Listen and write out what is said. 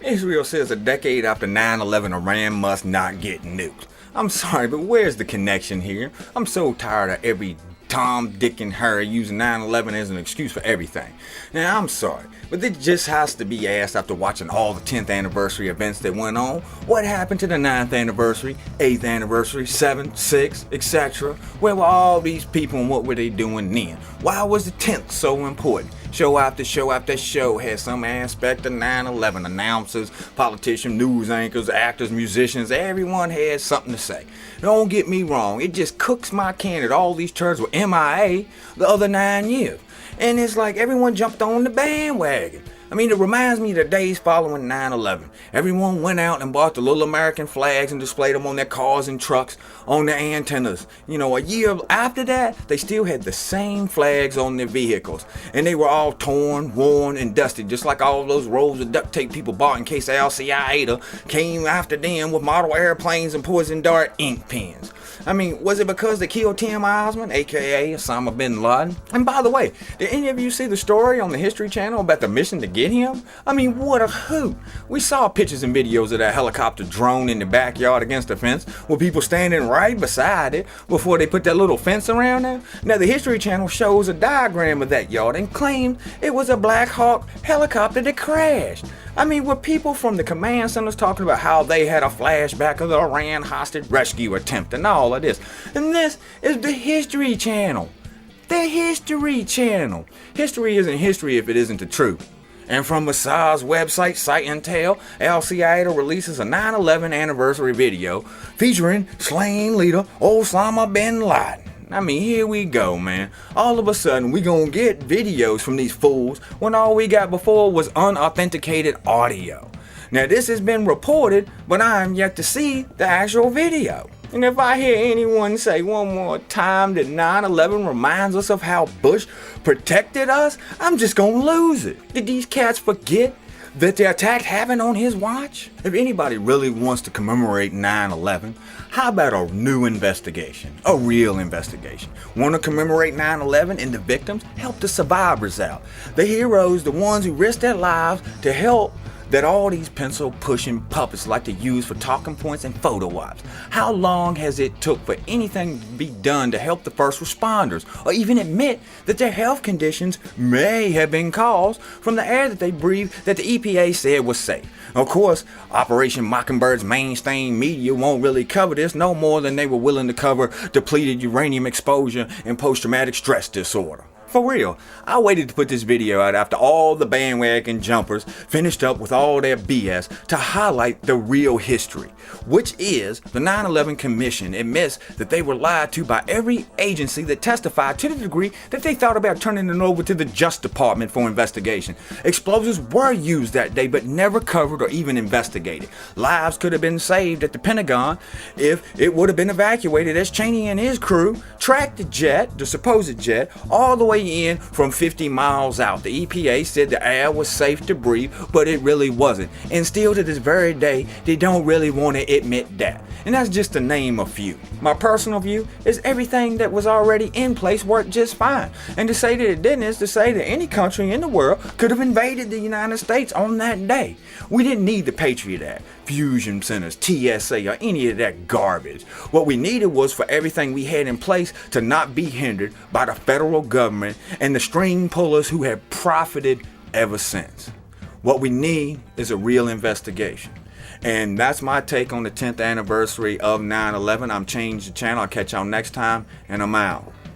Israel says a decade after 9/11 Iran must not get nuked. I'm sorry, but where's the connection here? I'm so tired of every Tom, Dick, and Harry using 9/11 as an excuse for everything. Now, I'm sorry, but it just has to be asked after watching all the 10th anniversary events that went on. What happened to the 9th anniversary, 8th anniversary, 7th, 6th, etc.? Where were all these people and what were they doing then? Why was the 10th so important? Show after show after show had some aspect of 9/11. Announcers, politicians, news anchors, actors, musicians, everyone had something to say. Don't get me wrong, it just cooks my can that all these turds were MIA the other 9 years. And it's like everyone jumped on the bandwagon. I mean, it reminds me of the days following 9/11. Everyone went out and bought the little American flags and displayed them on their cars and trucks, on their antennas. You know, a year after that, they still had the same flags on their vehicles. And they were all torn, worn, and dusty, just like all those rolls of duct tape people bought in case Al-Qaeda came after them with model airplanes and poison dart ink pens. I mean, was it because they killed Tim Osman, aka Osama bin Laden? And by the way, did any of you see the story on the History Channel about the mission to get him? I mean, what a hoot. We saw pictures and videos of that helicopter drone in the backyard against the fence with people standing right beside it before they put that little fence around there. Now, the History Channel shows a diagram of that yard and claims it was a Black Hawk helicopter that crashed. I mean, were people from the command centers talking about how they had a flashback of the Iran hostage rescue attempt and all of this? And this is the History Channel. The History Channel. History isn't history if it isn't the truth. And from Mossad's website, Site Intel, Al-Qaeda releases a 9/11 anniversary video featuring slain leader Osama bin Laden. I mean, here we go, man. All of a sudden, we gonna get videos from these fools when all we got before was unauthenticated audio. Now, this has been reported, but I am yet to see the actual video. And if I hear anyone say one more time that 9/11 reminds us of how Bush protected us, I'm just gonna lose it. Did these cats forget that the attack happened on his watch? If anybody really wants to commemorate 9/11, how about a new investigation? A real investigation. Want to commemorate 9/11 and the victims? Help the survivors out. The heroes, the ones who risked their lives to help that all these pencil-pushing puppets like to use for talking points and photo ops. How long has it took for anything to be done to help the first responders, or even admit that their health conditions may have been caused from the air that they breathed that the EPA said was safe? Of course, Operation Mockingbird's mainstream media won't really cover this no more than they were willing to cover depleted uranium exposure and post-traumatic stress disorder. For real, I waited to put this video out after all the bandwagon jumpers finished up with all their BS to highlight the real history, which is the 9/11 Commission admits that they were lied to by every agency that testified to the degree that they thought about turning it over to the Justice Department for investigation. Explosives were used that day but never covered or even investigated. Lives could have been saved at the Pentagon if it would have been evacuated as Cheney and his crew tracked the jet, the supposed jet, all the way in from 50 miles out. The EPA said the air was safe to breathe, but it really wasn't. And still to this very day, they don't really want to admit that. And that's just to name a few. My personal view is everything that was already in place worked just fine. And to say that it didn't is to say that any country in the world could have invaded the United States on that day. We didn't need the Patriot Act, fusion centers, TSA, or any of that garbage. What we needed was for everything we had in place to not be hindered by the federal government and the string pullers who have profited ever since. What we need is a real investigation. And that's my take on the 10th anniversary of 9/11. I'm ChangeDaChannel. I'll catch y'all next time, and I'm out.